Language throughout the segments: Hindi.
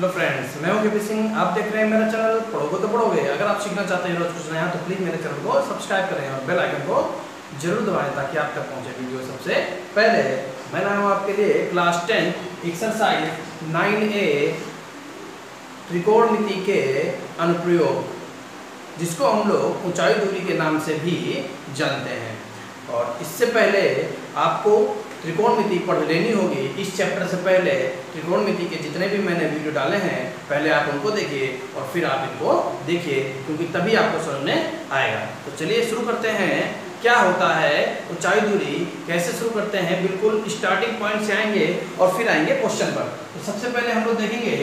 हेलो फ्रेंड्स, मैं हूं केपी सिंह। आप देख रहे हैं मेरा चैनल पढ़ोगे तो पढ़ोगे। अगर आप सीखना चाहते हैं रोज कुछ नया तो प्लीज़ मेरे चैनल को सब्सक्राइब करें और बेल आइकन को जरूर दबाएं ताकि आप तक पहुंचे वीडियो सबसे पहले। मैं लाया हूं आपके लिए क्लास 10 एक्सरसाइज 9A त्रिकोणमिति के अनुप्रयोग, जिसको हम लोग ऊंचाई दूरी के नाम से भी जानते हैं। और इससे पहले आपको त्रिकोणमिति पढ़ लेनी होगी। इस चैप्टर से पहले त्रिकोणमिति के जितने भी मैंने वीडियो डाले हैं पहले आप उनको देखिए और फिर आप इनको देखिए, क्योंकि तभी आपको समझ में आएगा। तो चलिए शुरू करते हैं। क्या होता है ऊंचाई दूरी, कैसे शुरू करते हैं। बिल्कुल स्टार्टिंग पॉइंट से आएंगे और फिर आएंगे क्वेश्चन पर। तो सबसे पहले हम लोग देखेंगे,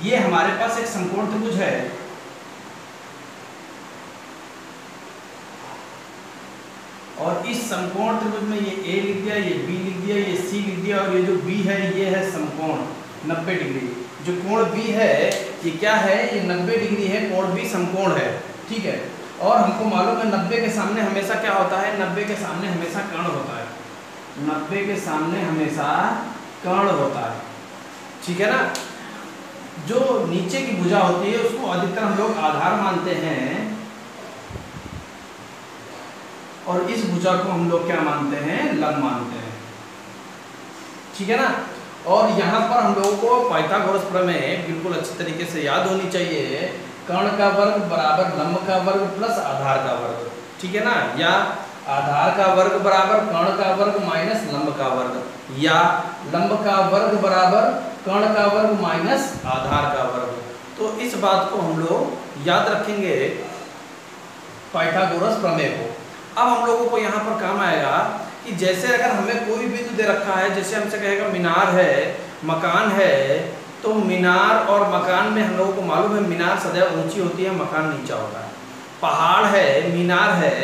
ये हमारे पास एक समकोण त्रिभुज है। और इस समकोण त्रिभुज में ये A लिख दिया, ये B लिख दिया, ये C लिख दिया, और ये जो B है ये है समकोण 90 डिग्री। जो कोण B है ये क्या है, ये 90 डिग्री है। कोण B समकोण है, ठीक है। और हमको मालूम है 90 के सामने हमेशा क्या होता है, 90 के सामने हमेशा कर्ण होता है। 90 के सामने हमेशा कर्ण होता है, ठीक है ना। जो नीचे की भुजा होती है उसको अधिकतर हम लोग आधार मानते हैं, और इस भुजा को हम लोग क्या मानते हैं, लंब मानते हैं, ठीक है ना। और यहाँ पर हम लोगों को पाइथागोरस प्रमेय बिल्कुल अच्छी तरीके से याद होनी चाहिए। कर्ण का वर्ग बराबर लंब का वर्ग प्लस आधार का वर्ग, ठीक है ना। या आधार का वर्ग बराबर कर्ण का वर्ग माइनस लंब का वर्ग, या लंब का वर्ग बराबर कर्ण का वर्ग माइनस आधार का वर्ग। तो इस बात को हम लोग याद रखेंगे, पाइथागोरस प्रमेय को। अब हम लोगों को यहाँ पर काम आएगा कि जैसे अगर हमें कोई बिंदु दे रखा है, जैसे हमसे कहेगा मीनार है, मकान है, तो मीनार और मकान में हम लोगों को मालूम है मीनार सदैव ऊंची होती है, मकान नीचा होता है। पहाड़ है, मीनार है,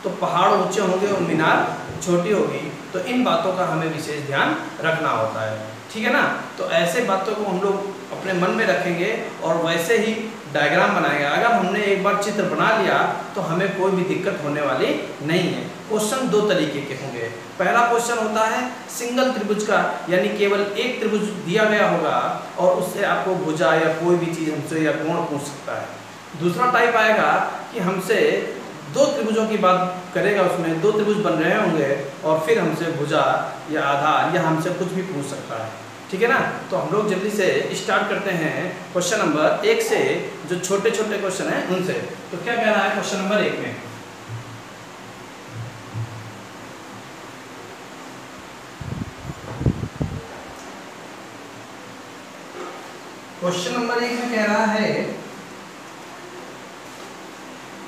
तो पहाड़ ऊंचे होंगे और मीनार छोटी होगी। तो इन बातों का हमें विशेष ध्यान रखना होता है, ठीक है ना। तो ऐसे बातों को हम लोग अपने मन में रखेंगे और वैसे ही डायग्राम बनाएंगे। अगर हमने एक बार चित्र बना लिया तो हमें कोई भी दिक्कत होने वाली नहीं है। क्वेश्चन दो तरीके के होंगे। पहला क्वेश्चन होता है सिंगल त्रिभुज का, यानी केवल एक त्रिभुज दिया गया होगा और उससे आपको भुजा या कोई भी चीज़ हमसे या कोण पूछ सकता है। दूसरा टाइप आएगा कि हमसे दो त्रिभुजों की बात करेगा, उसमें दो त्रिभुज बन रहे होंगे और फिर हमसे भुजा या आधार या हमसे कुछ भी पूछ सकता है, ठीक है ना। तो हम लोग जल्दी से स्टार्ट करते हैं क्वेश्चन नंबर 1 से, जो छोटे छोटे क्वेश्चन हैं उनसे। तो क्या कह रहा है क्वेश्चन नंबर 1 में, क्वेश्चन नंबर 1 में कह रहा है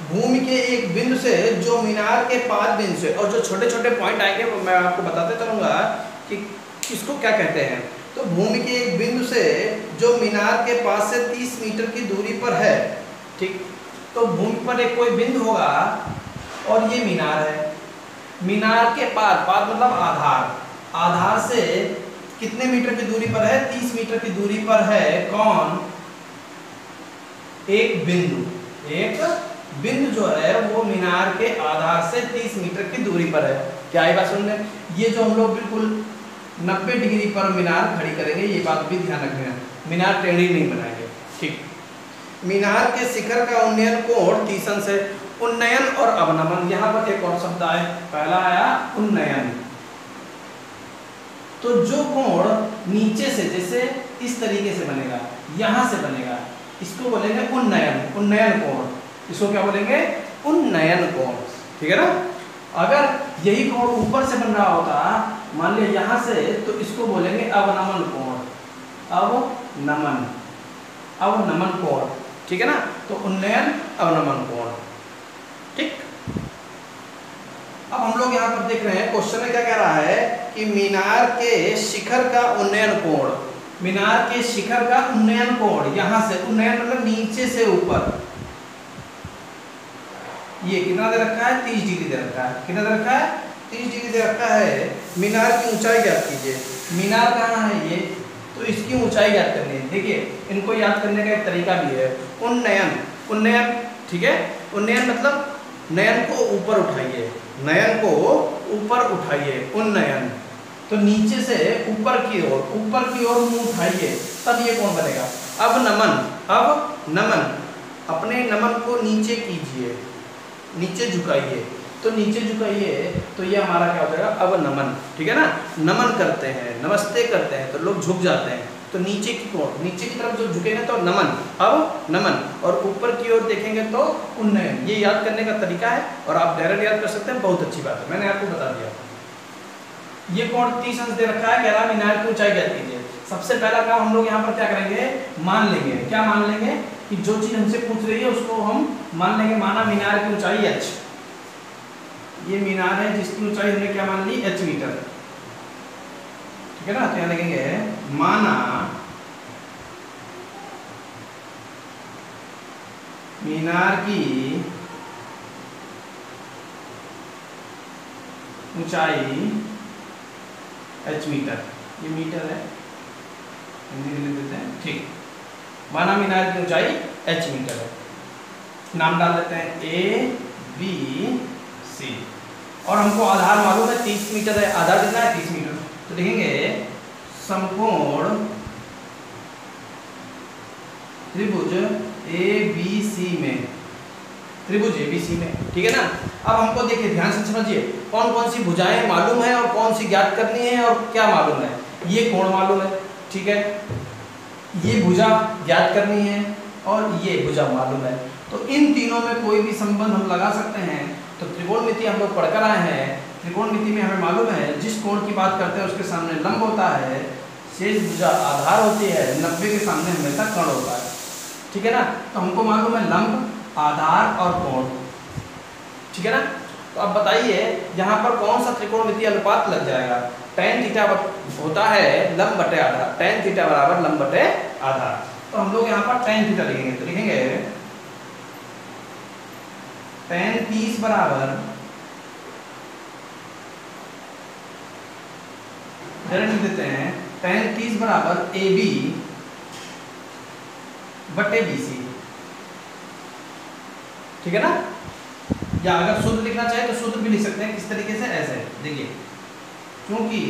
भूमि के एक बिंदु से जो मीनार के 5 बिंदु से, और जो छोटे छोटे पॉइंट आएंगे वो मैं आपको बताते चलूंगा कि किसको क्या कहते हैं। तो भूमि के एक बिंदु से जो मीनार के पास से 30 मीटर की दूरी पर है, ठीक। तो भूमि पर एक कोई बिंदु होगा और ये मीनार है। मीनार के पास मतलब आधार, आधार से कितने मीटर की दूरी पर है, 30 मीटर की दूरी पर है। कौन, एक बिंदु। एक बिंदु जो है वो मीनार के आधार से 30 मीटर की दूरी पर है। क्या ये बात सुन रहे हैं। ये जो हम लोग बिल्कुल 90 डिग्री पर मीनार खड़ी करेंगे, ये बात भी ध्यान रखना। मीनार टेढ़ी नहीं बनाएंगे, ठीक। मीनार के शिखर का उन्नयन कोण 30 अंश है। उन्नयन और अवनमन, यहाँ पर एक और शब्द आए। पहला आया उन्नयन, तो जो कोण नीचे से जैसे इस तरीके से बनेगा, यहाँ से बनेगा, इसको बोलेंगे उन्नयन, उन्नयन कोण। इसको क्या बोलेंगे, उन्नयन कोण, ठीक है ना। अगर यही कोण ऊपर से बन रहा होता, मान लिया यहाँ से, तो इसको बोलेंगे अवनमन कोण, अवनमन, अवनमन कोण, ठीक है ना। तो उन्नयन अवनमन कोण, ठीक। अब हम लोग यहाँ पर देख रहे हैं क्वेश्चन में क्या कह रहा है कि मीनार के शिखर का उन्नयन कोण, मीनार के शिखर का उन्नयन कोण, यहाँ से उन्नयन मतलब नीचे से ऊपर, ये कितना दे रखा है, 30 डिग्री दे रखा है। कितना दे रखा है, 30 डिग्री दे रखा है। मीनार की ऊंचाई ज्ञात कीजिए। मीनार कहाँ है ये, तो इसकी ऊंचाई ज्ञात करनी है। देखिए इनको याद करने का एक तरीका भी है, उन्नयन, उन्नयन, ठीक है। उन्नयन मतलब नयन को ऊपर उठाइए, नयन को ऊपर उठाइए, उन्नयन। तो नीचे से ऊपर की ओर मुंह उठाइए, तब ये कोण बनेगा। अब नमन अपने नमन को नीचे कीजिए, नीचे झुकाइए। तो नीचे झुकाइए तो ये हमारा क्या हो जाएगा, अब नमन। ठीक है ना, नमन करते हैं, नमस्ते करते हैं तो लोग झुक जाते हैं। तो नीचे की तरफ जो झुकेंगे तो नमन, अब नमन, और ऊपर की ओर देखेंगे तो उन्नयन। ये याद करने का तरीका है और आप डायरेक्ट याद कर सकते हैं, बहुत अच्छी बात है, मैंने आपको बता दिया। ये कोण 30 अंश दे रखा है, कह रहा है मीनार की ऊंचाई ज्ञात कीजिए। सबसे पहला काम हम लोग यहाँ पर क्या करेंगे, मान लेंगे। क्या मान लेंगे कि जो चीज हमसे पूछ रही है उसको हम मान लेंगे। माना मीनार की ऊंचाई h, ये मीनार है जिसकी ऊंचाई हमने क्या मान ली, h मीटर। ठीक है ना, तो यहाँ लिखेंगे माना मीनार की ऊंचाई h मीटर, ये मीटर है, हिंदी में लिख देते हैं। ठीक, माना मीनार की ऊंचाई h मीटर है। नाम डाल देते हैं ABC, और हमको आधार मालूम है 30 मीटर है। आधार कितना है, 30 मीटर। तो लिखेंगे समकोण त्रिभुज ABC में, त्रिभुज ABC में। ठीक है ना। अब हमको देखिए, ध्यान से समझिए, कौन कौन सी भुजाएं मालूम है और कौन सी ज्ञात करनी है और क्या मालूम है। ये कोण मालूम है, ठीक है, ये भुजा ज्ञात करनी है और ये भुजा मालूम है। तो इन तीनों में कोई भी संबंध हम लगा सकते हैं। तो त्रिकोणमिति हम लोग पढ़कर आए हैं। त्रिकोणमिति में हमें मालूम है जिस कोण की बात करते हैं उसके सामने लंब होता है, शेष भुजा आधार होती है, 90 के सामने हमेशा कर्ण होता है। ठीक है ना, तो हमको मालूम है लंब, आधार और कोण। ठीक है ना। तो अब बताइए यहाँ पर कौन सा त्रिकोणमिति अनुपात लग जाएगा। tan थीटा होता है लंब बटे आधार, tan थीटा बराबर लंब बटे आधार। तो हम लोग यहाँ पर tan थीटा लिखेंगे। तो लिखेंगे tan 30 बराबर, लिख देते हैं tan 30 बराबर AB बटे BC। ठीक है ना। या अगर शुद्ध लिखना चाहे तो शुद्ध भी लिख सकते हैं। किस तरीके से, ऐसे देखिए, क्योंकि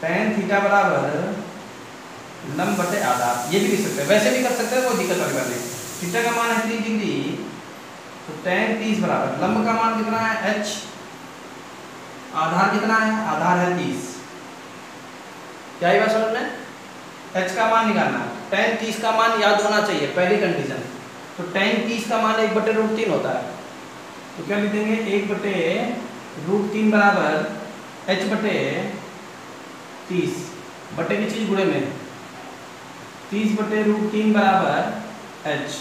tan थीटा बराबर लंब बटे आधार, ये भी लिख सकते हैं, वैसे भी कर सकते हैं, कोई दिक्कत वाली बात नहीं। थीटा का मान है 30 डिग्री, तो tan 30 बराबर लंब का मान कितना है h, आधार कितना है, आधार है 30। क्या ये बात समझ में, h का मान निकालना है। tan 30 का मान याद होना चाहिए, पहली कंडीशन। तो tan 30 का मान 1/√3 होता है। तो क्या लिख देंगे, 1/√3 बराबर h बटे 30 बटे की चीज गुणे में 30/√3 बराबर h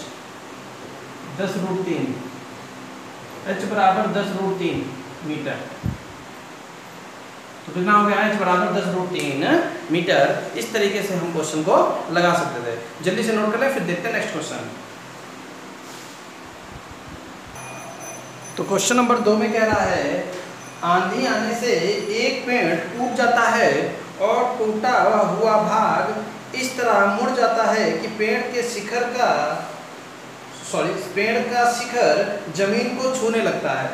10√3, h बराबर 10√3 मीटर। तो कितना हो गया, h बराबर 10√3 मीटर। इस तरीके से हम क्वेश्चन को लगा सकते थे। जल्दी से नोट कर ले, फिर देखते हैं नेक्स्ट क्वेश्चन। तो क्वेश्चन नंबर 2 में कह रहा है, आंधी आने से एक पेड़ टूट जाता है और टूटा हुआ भाग इस तरह मुड़ जाता है कि पेड़ का शिखर जमीन को छूने लगता है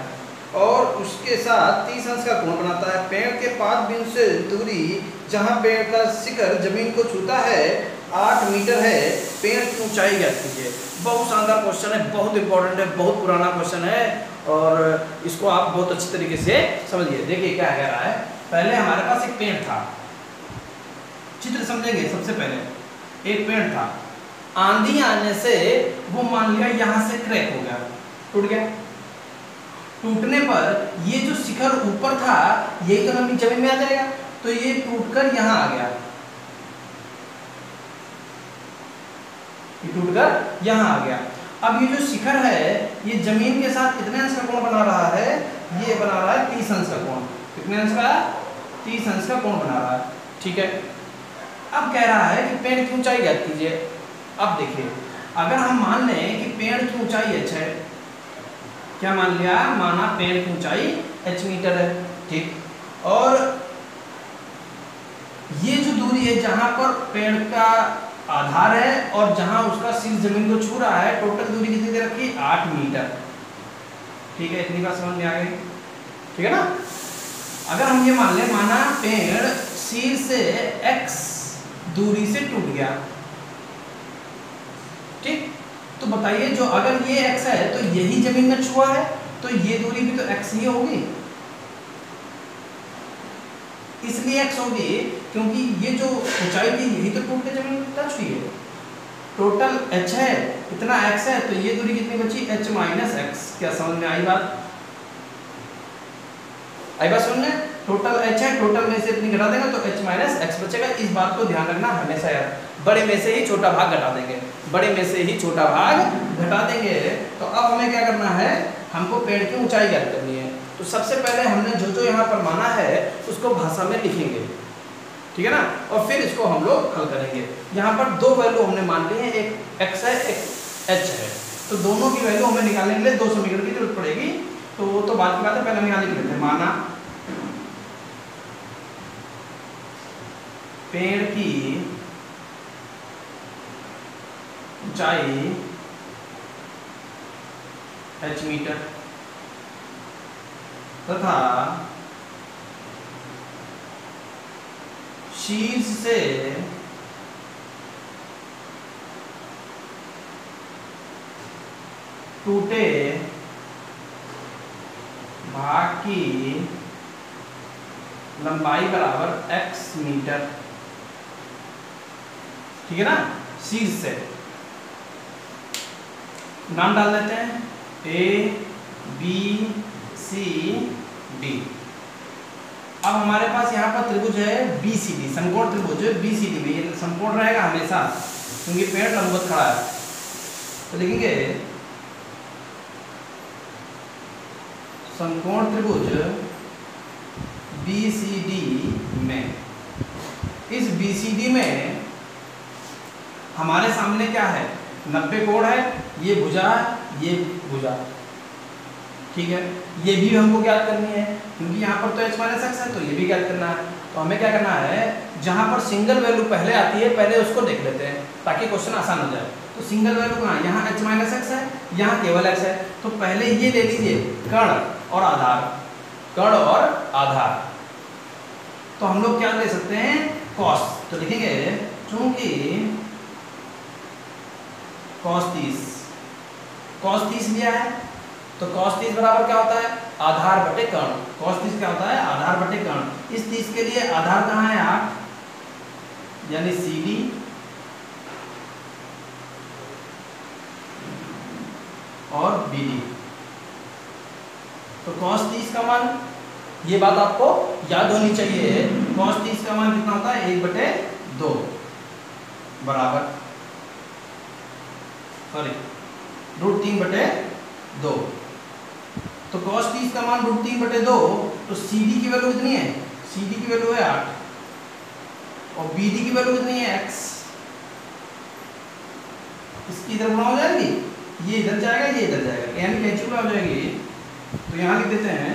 और उसके साथ 30 अंश का कोण बनाता है। पेड़ के पाद बिंदु से दूरी जहां पेड़ का शिखर जमीन को छूता है 8 मीटर है। पेड़ की ऊंचाई ज्ञात कीजिए। बहुत शानदार क्वेश्चन है, बहुत इंपॉर्टेंट है, बहुत पुराना क्वेश्चन है और इसको आप बहुत अच्छी तरीके से समझिए। देखिए क्या कह रहा है, पहले हमारे पास एक पेड़ था, चित्र समझेंगे। सबसे पहले एक पेड़ था, आंधी आने से वो मान लिया यहां से क्रैक हो गया, टूट गया। टूटने पर ये जो शिखर ऊपर था यही तो जमीन में आ जाएगा, तो ये टूटकर यहां आ गया, ये टूटकर यहां आ गया। अब ये जो शिखर है ये जमीन के साथ कितने अंश का कोण बना रहा है, ये बना रहा है 30 अंश का कोण। कितने अंश का, 30 अंश का कोण बना रहा है। ठीक है। अब कह रहा है कि पेड़ की ऊंचाई ज्ञात कीजिए। अब देखिए, अगर हम मान लें कि पेड़ की ऊंचाई h है, क्या मान लिया, माना पेड़ की ऊंचाई h मीटर है। ठीक, और ये जो दूरी है जहां पर पेड़ का आधार है और जहां उसका सिर जमीन को छू रहा है, टोटल दूरी कितनी दे रखी, 8 मीटर। ठीक है, इतनी बात समझ में आ गई। ठीक है ना। अगर हम ये मान लें, माना पेड़ सिर से x दूरी से टूट गया, ठीक। तो बताइए जो अगर ये x है तो यही जमीन में छुआ है तो ये दूरी भी तो x ही होगी, इसलिए x होगी क्योंकि ये जो ऊंचाई थी यही तो टूट के जमीन में टच हुई है। टोटल h है, इतना x है, तो ये दूरी कितनी बची h माइनस x। क्या समझ में आई बात? आई बात समझ में? टोटल h है, टोटल में से इतनी घटा देंगे तो h माइनस x बचेगा। इस बात को ध्यान रखना हमेशा यार, बड़े में से ही छोटा भाग घटा देंगे, बड़े में से ही छोटा भाग घटा देंगे। तो अब हमें क्या करना है, हमको पेड़ की ऊंचाई ज्ञात करनी है। तो सबसे पहले हमने जो जो यहाँ पर माना है उसको भाषा में लिखेंगे, ठीक है ना, और फिर इसको हम लोग हल करेंगे। यहाँ पर दो वैल्यू हमने मान ली है, एक x है एक h है, तो दोनों की वैल्यू हमें निकालने के लिए दो समीकरण की जरूरत पड़ेगी। तो वो तो बात की बात है, पहले हम यहाँ लिख लेते हैं। माना पेड़ की ऊंचाई h मीटर तथा शीर्ष से टूटे भाग की लंबाई बराबर x मीटर, ठीक है ना। शीर्ष से नाम डाल देते हैं A B C D। अब हमारे पास यहाँ पर त्रिभुज है BCD, समकोण त्रिभुज BCD में, ये समकोण रहेगा हमेशा क्योंकि पेड़ लंबवत खड़ा है। तो लिखेंगे समकोण त्रिभुज BCD में, इस BCD में हमारे सामने क्या है, 90 कोण है, ये भुजा ये भुजा, ठीक है। ये भी हमको ज्ञात करनी है क्योंकि यहाँ पर तो h माइनस एक्स है, तो ये भी ज्ञात करना है। तो हमें क्या करना है, जहाँ पर सिंगल वैल्यू पहले आती है पहले उसको देख लेते हैं ताकि क्वेश्चन आसान हो जाए। तो सिंगल वैल्यू कहाँ है, यहाँ h माइनस एक्स है, यहाँ केवल x है। तो पहले ये ले लीजिए कर्ण और आधार, कर्ण और आधार। तो हम लोग क्या ले सकते हैं, कॉस। तो लिखेंगे चूंकि cos 30, cos 30 लिया है तो cos 30 बराबर क्या होता है, आधार बटे कर्ण। cos 30 क्या होता है, आधार बटे कर्ण। इस 30 के लिए आधार कहाँ है 8, यानी CD और BD। तो cos 30 का मान, ये बात आपको याद होनी चाहिए, cos 30 का मान कितना होता है 1/2 बराबर √3/2। तो cos 30 का मान √3/2, तो CD की वैल्यू कितनी है, CD की वैल्यू है 8 और BD की वैल्यू कितनी है x। इसकी इधर गुणा हो जाएगी, ये इधर जाएगा ये इधर जाएगा, यानी कैंसिल हो जाएगी। तो यहाँ लिख देते हैं,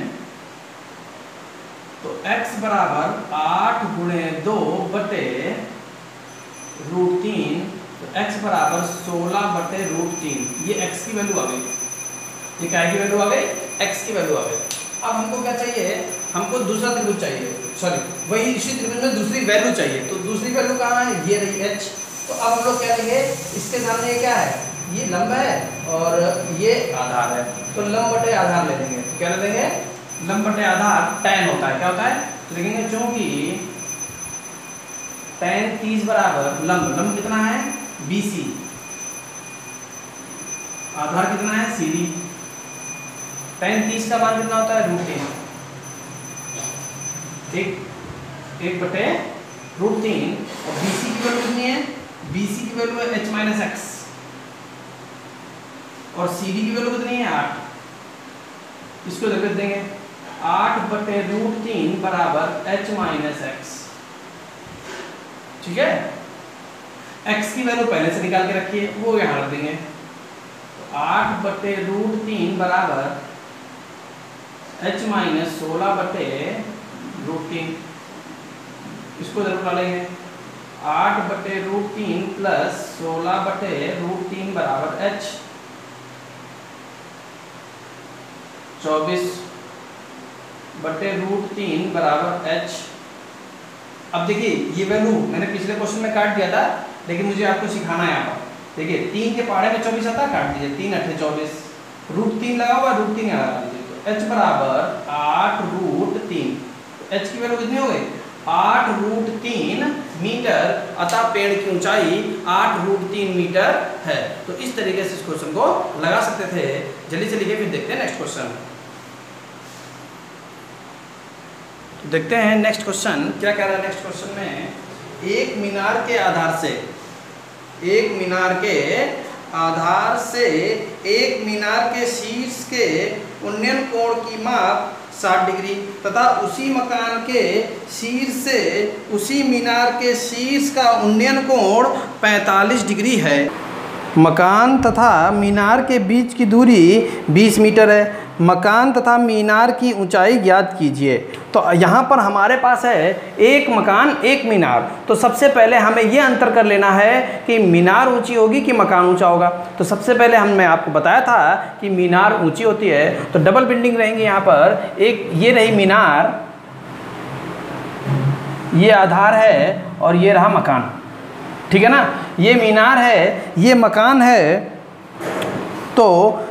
तो x बराबर 8 × 2/√3, तो x बराबर 16/√3। ये x की वैल्यू आ गई, ये क्या की वैल्यू आ गई, x की वैल्यू आ गई। अब हमको क्या चाहिए, हमको दूसरा त्रिभुज चाहिए, सॉरी वही इसी त्रिभुज में दूसरी वैल्यू चाहिए। तो दूसरी वैल्यू कहाँ है, ये रही h। तो अब हम लोग क्या लेंगे, इसके सामने ये क्या है, ये लंब है और ये आधार है, तो लंब बटे आधार ले लेंगे। क्या ले लेंगे, लंब बटे आधार tan होता है, क्या होता है, तो लिखेंगे चूंकि tan 30 बराबर लंब, लंब कितना है BC, आधार कितना है CD। tan 30 का मान कितना होता है √3, 1/√3 और BC की वैल्यू कितनी है, BC की वैल्यू है h माइनस एक्स और CD की वैल्यू कितनी है 8। इसको लिख देंगे 8/√3 बराबर h माइनस एक्स, ठीक है। x की वैल्यू पहले से निकाल के रखिए, वो यहाँ रख देंगे। तो 8/√3 बराबर h माइनस 16/√3, इसको इधर उठा लेंगे। 8/√3 प्लस 16/√3 बराबर h, 24/√3 बराबर h। अब देखिए ये वैल्यू मैंने पिछले क्वेश्चन में काट दिया था, लेकिन मुझे आपको सिखाना है यहाँ पर। देखिए 3 के पहाड़े में 24 आता है, काट दीजिए, 3 8 24, √3 लगा हुआ, √3 यहाँ लगा दीजिए, तो h बराबर 8√3, h की वैल्यू कितनी हो गई 8√3 मीटर, अतः पेड़ की ऊंचाई 8√3 मीटर है। तो इस तरीके से इस क्वेश्चन को लगा सकते थे। जल्दी से लिखिए, फिर देखते हैं नेक्स्ट क्वेश्चन। तो देखते हैं नेक्स्ट क्वेश्चन क्या कह रहा है। नेक्स्ट क्वेश्चन में एक मीनार के आधार से, एक मीनार के आधार से एक मीनार के शीर्ष के उन्नयन कोण की माप 60 डिग्री तथा उसी मकान के शीर्ष से उसी मीनार के शीर्ष का उन्नयन कोण 45 डिग्री है। मकान तथा मीनार के बीच की दूरी 20 मीटर है। मकान तथा मीनार की ऊंचाई ज्ञात कीजिए। तो यहाँ पर हमारे पास है एक मकान एक मीनार। तो सबसे पहले हमें ये अंतर कर लेना है कि मीनार ऊंची होगी कि मकान ऊंचा होगा। तो सबसे पहले हमने आपको बताया था कि मीनार ऊंची होती है, तो डबल बिल्डिंग रहेंगी यहाँ पर। एक ये रही मीनार, ये आधार है और ये रहा मकान, ठीक है ना। ये मीनार है, ये मकान है। तो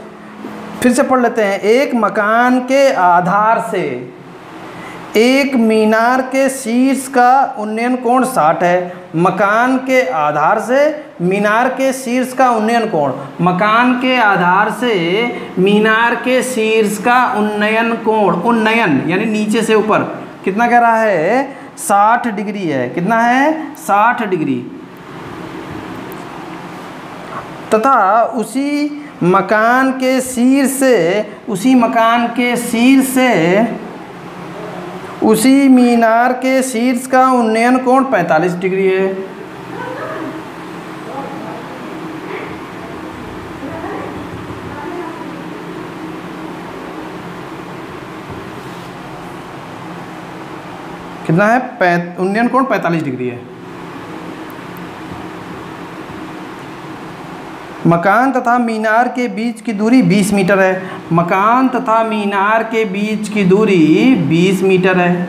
फिर से पढ़ लेते हैं। एक मकान के आधार से एक मीनार के शीर्ष का उन्नयन कोण 60 है। मकान के आधार से मीनार के शीर्ष का उन्नयन कोण, मकान के आधार से मीनार के शीर्ष का उन्नयन कोण, उन्नयन यानी नीचे से ऊपर, कितना कह रहा है 60 डिग्री है। कितना है 60 डिग्री। तथा उसी मकान के शीर्ष से, उसी मकान के शीर्ष से उसी मीनार के शीर्ष का उन्नयन कोण 45 डिग्री है। कितना है उन्नयन कोण 45 डिग्री है। मकान तथा मीनार के बीच की दूरी 20 मीटर है। मकान तथा मीनार के बीच की दूरी 20 मीटर है।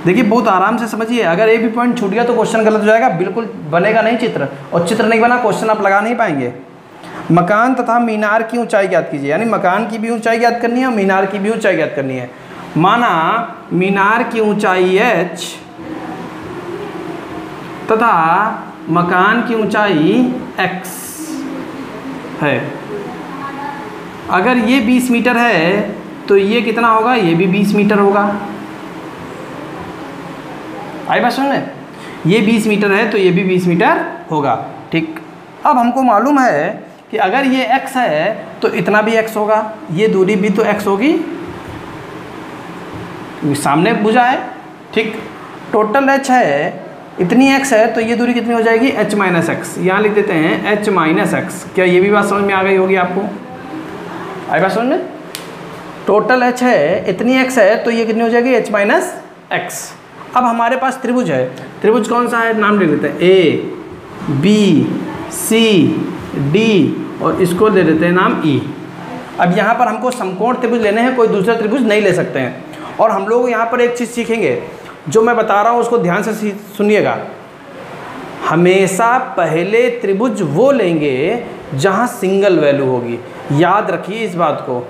देखिए बहुत आराम से समझिए, अगर एक भी पॉइंट छूट गया तो क्वेश्चन गलत हो जाएगा, बिल्कुल बनेगा नहीं चित्र, और चित्र नहीं बना क्वेश्चन आप लगा नहीं पाएंगे। मकान तथा मीनार की ऊंचाई ज्ञात कीजिए, यानी मकान की भी ऊंचाई ज्ञात करनी है और मीनार की भी ऊंचाई ज्ञात करनी है। माना मीनार की ऊंचाई h तथा मकान की ऊंचाई x है। अगर ये 20 मीटर है तो ये कितना होगा, ये भी 20 मीटर होगा। आई बात समझ में? ये 20 मीटर है तो ये भी 20 मीटर होगा, ठीक। अब हमको मालूम है कि अगर ये x है तो इतना भी x होगा, ये दूरी भी तो x होगी, सामने भुजा है, ठीक। टोटल h है, इतनी x है तो ये दूरी कितनी हो जाएगी h माइनस एक्स। यहाँ लिख देते हैं h माइनस एक्स। क्या ये भी बात समझ में आ गई होगी आपको? आई बात समझ में? टोटल h है, इतनी x है तो ये कितनी हो जाएगी h माइनस एक्स। अब हमारे पास त्रिभुज है। त्रिभुज कौन सा है, नाम लिख देते हैं A B C D और इसको दे देते हैं नाम E। अब यहाँ पर हमको समकोण त्रिभुज लेने हैं, कोई दूसरा त्रिभुज नहीं ले सकते हैं। और हम लोग यहाँ पर एक चीज़ सीखेंगे, जो मैं बता रहा हूँ उसको ध्यान से सुनिएगा। हमेशा पहले त्रिभुज वो लेंगे जहाँ सिंगल वैल्यू होगी, याद रखिए इस बात को।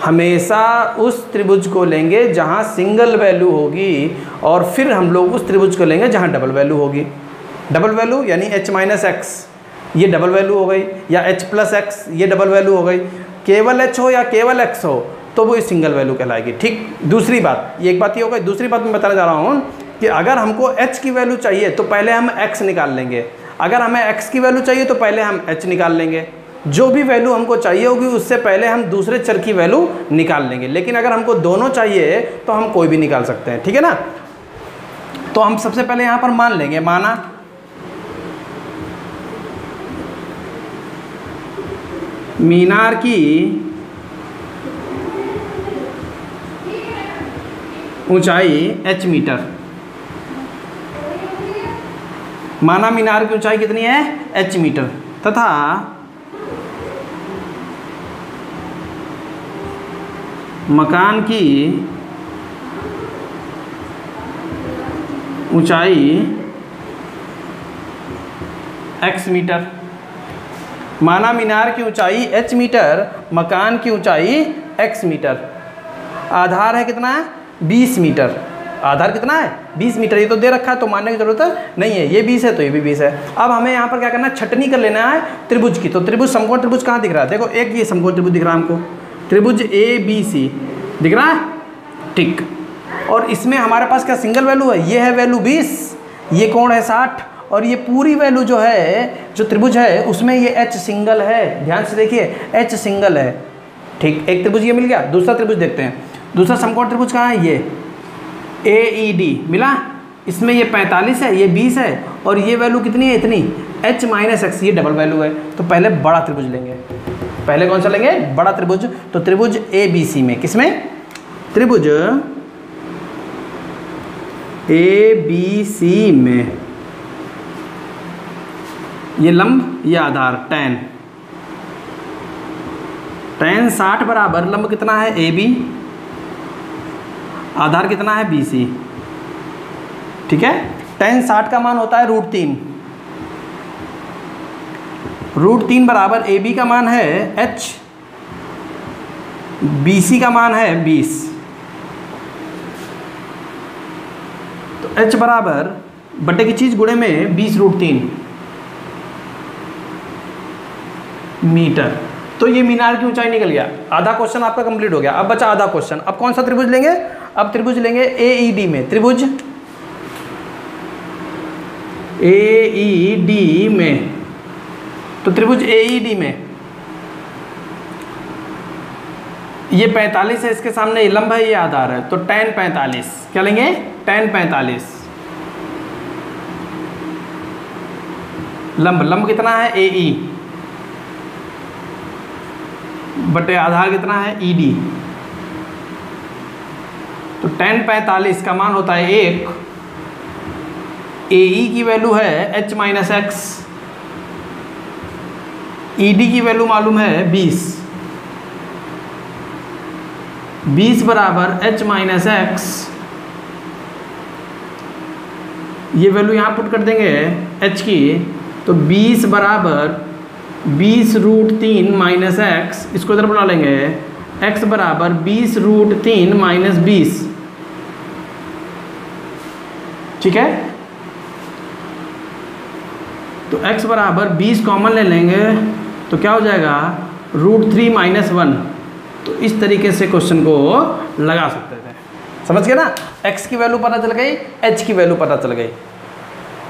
हमेशा उस त्रिभुज को लेंगे जहाँ सिंगल वैल्यू होगी, और फिर हम लोग उस त्रिभुज को लेंगे जहाँ डबल वैल्यू होगी। डबल वैल्यू यानी h माइनस एक्स, ये डबल वैल्यू हो गई, या h प्लस एक्स, ये डबल वैल्यू हो गई। केवल h हो या केवल x हो तो वो सिंगल वैल्यू कहलाएगी, ठीक। दूसरी बात, ये एक बात ये हो गई। दूसरी बात मैं बताने जा रहा हूँ कि अगर हमको h की वैल्यू चाहिए तो पहले हम x निकाल लेंगे, अगर हमें x की वैल्यू चाहिए तो पहले हम h निकाल लेंगे। जो भी वैल्यू हमको चाहिए होगी उससे पहले हम दूसरे चर की वैल्यू निकाल लेंगे। लेकिन अगर हमको दोनों चाहिए तो हम कोई भी निकाल सकते हैं, ठीक है ना। तो हम सबसे पहले यहाँ पर मान लेंगे, माना मीनार की ऊंचाई h मीटर, माना मीनार की ऊंचाई कितनी है h मीटर, तथा मकान की ऊंचाई x मीटर। माना मीनार की ऊंचाई h मीटर, मकान की ऊंचाई x मीटर, आधार है कितना है 20 मीटर, आधार कितना है 20 मीटर, ये तो दे रखा है तो मानने की जरूरत नहीं है, ये 20 है तो ये भी 20 है। अब हमें यहाँ पर क्या करना है, छटनी कर लेना है त्रिभुज की। तो त्रिभुज, समकोण त्रिभुज कहाँ दिख रहा है, देखो एक ये समकोण त्रिभुज दिख रहा है हमको, त्रिभुज ABC दिख रहा है, ठीक। और इसमें हमारे पास क्या सिंगल वैल्यू है, ये है वैल्यू 20, ये कोण है 60, और ये पूरी वैल्यू जो है, जो त्रिभुज है उसमें ये h सिंगल है, ध्यान से देखिए h सिंगल है, ठीक। एक त्रिभुज ये मिल गया। दूसरा त्रिभुज देखते हैं, दूसरा समकोण त्रिभुज कहाँ है, ये AED मिला, इसमें ये 45 है, ये 20 है, और ये वैल्यू कितनी है, इतनी h माइनस एक्स, ये डबल वैल्यू है। तो पहले बड़ा त्रिभुज लेंगे, पहले कौन सा लेंगे, बड़ा त्रिभुज। तो त्रिभुज ABC में, किसमें, त्रिभुज ABC में, ये लंब ये आधार tan 60 बराबर लंब कितना है AB, आधार कितना है BC, ठीक है। tan 60 का मान होता है √3, √3 बराबर AB का मान है h, BC का मान है 20, तो h बराबर बटे की चीज गुणे में 20 √3 मीटर। तो ये मीनार की ऊंचाई निकल गया। आधा क्वेश्चन आपका कंप्लीट हो गया। अब बचा आधा क्वेश्चन। अब कौन सा त्रिभुज लेंगे, अब त्रिभुज लेंगे AED में, त्रिभुज AED में। तो त्रिभुज AED में ये 45 है, इसके सामने ये लंब है, ये आधार है, तो tan 45, क्या लेंगे, tan 45 लंब, लंब कितना है AE बटे आधार कितना है ED। तो tan 45 का मान होता है 1, AE की वैल्यू है h माइनस एक्स, ED की वैल्यू मालूम है 20 बराबर h माइनस एक्स, ये वैल्यू यहाँ पुट कर देंगे h की, तो 20 बराबर 20 √3 माइनस एक्स, इसको इधर बुला लेंगे, x बराबर 20 √3 माइनस 20, ठीक है। तो x बराबर 20 कॉमन ले लेंगे तो क्या हो जाएगा √3 माइनस 1। तो इस तरीके से क्वेश्चन को लगा सकते थे, समझ गए ना। x की वैल्यू पता चल गई, h की वैल्यू पता चल गई,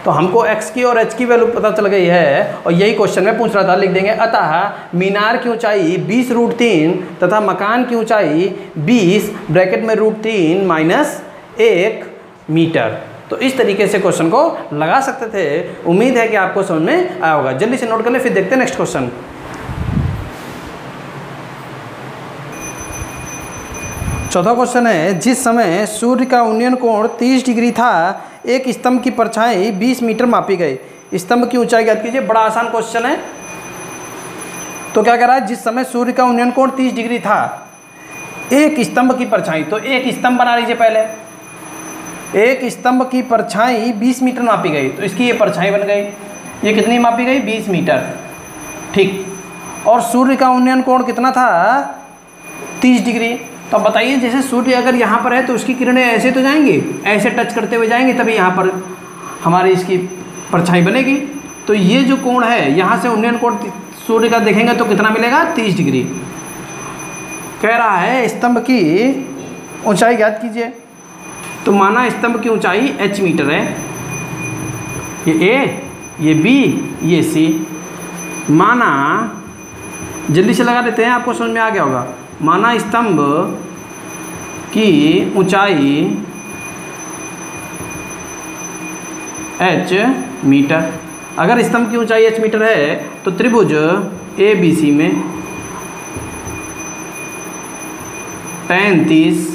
तो हमको x की और h की वैल्यू पता चल गई है, और यही क्वेश्चन में पूछ रहा था। लिख देंगे अतः मीनार की ऊंचाई 20 √3 तथा मकान की ऊंचाई 20 ब्रैकेट में √3 माइनस 1 मीटर। तो इस तरीके से क्वेश्चन को लगा सकते थे। उम्मीद है कि आपको समझ में आया होगा। जल्दी से नोट कर ले, फिर देखते हैं नेक्स्ट क्वेश्चन। चौथा क्वेश्चन है, जिस समय सूर्य का उन्नयन कोण 30 डिग्री था, एक स्तंभ की परछाई 20 मीटर मापी गई। स्तंभ की ऊंचाई ज्ञात कीजिए। बड़ा आसान क्वेश्चन है। तो क्या कह रहा है, जिस समय सूर्य का उन्नयन कोण 30 डिग्री था, एक स्तंभ की परछाई, तो एक स्तंभ बना लीजिए पहले, एक स्तंभ की परछाई 20 मीटर मापी गई, तो इसकी ये परछाई बन गई। ये कितनी मापी गई, 20 मीटर, ठीक। और सूर्य का उन्नयन कोण कितना था, 30 डिग्री। तो अब बताइए, जैसे सूर्य अगर यहाँ पर है तो उसकी किरणें ऐसे तो जाएंगी, ऐसे टच करते हुए जाएंगे, तभी यहाँ पर हमारी इसकी परछाई बनेगी। तो ये जो कोण है, यहाँ से उन्नयन कोण सूर्य का देखेंगे तो कितना मिलेगा, 30 डिग्री। कह रहा है स्तंभ की ऊंचाई ज्ञात कीजिए। तो माना स्तंभ की ऊंचाई h मीटर है, ये A, ये B, ये C। माना, जल्दी से लगा देते हैं, आपको समझ में आ गया होगा। माना स्तंभ की ऊंचाई h मीटर। अगर स्तंभ की ऊंचाई h मीटर है तो त्रिभुज ABC में tan 30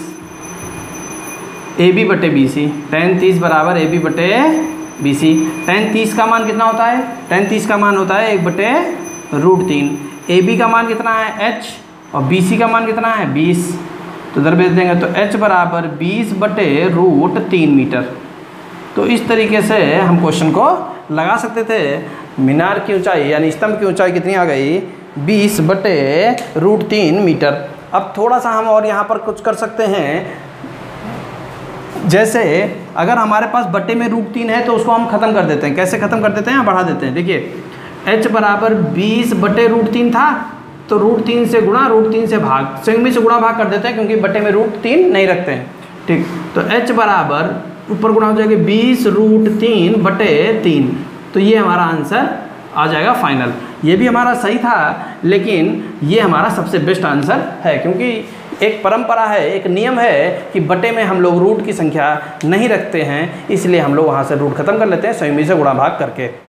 AB बटे BC, tan 30 बराबर AB बटे BC। tan 30 का मान कितना होता है, tan 30 का मान होता है 1 बटे √3। AB का मान कितना है h, और BC का मान कितना है 20। तो इधर भेज देंगे तो h बराबर 20 बटे √3 मीटर। तो तो इस तरीके से हम क्वेश्चन को लगा सकते थे। मीनार की ऊंचाई यानी स्तंभ की ऊंचाई कितनी आ गई, 20/√3 मीटर। अब थोड़ा सा हम और यहाँ पर कुछ कर सकते हैं, जैसे अगर हमारे पास बट्टे में √3 है तो उसको हम ख़त्म कर देते हैं। कैसे ख़त्म कर देते हैं या बढ़ा देते हैं, देखिए h बराबर 20/√3 था, तो √3 से गुणा, √3 से भाग, संयुग्मी से गुणा भाग कर देते हैं क्योंकि बट्टे में √3 नहीं रखते हैं। ठीक, तो h बराबर ऊपर गुणा हो जाएगा 20√3/3, तो ये हमारा आंसर आ जाएगा फाइनल। ये भी हमारा सही था, लेकिन ये हमारा सबसे बेस्ट आंसर है, क्योंकि एक परंपरा है, एक नियम है कि बटे में हम लोग रूट की संख्या नहीं रखते हैं, इसलिए हम लोग वहाँ से रूट खत्म कर लेते हैं संयुग्मी से गुणा भाग करके।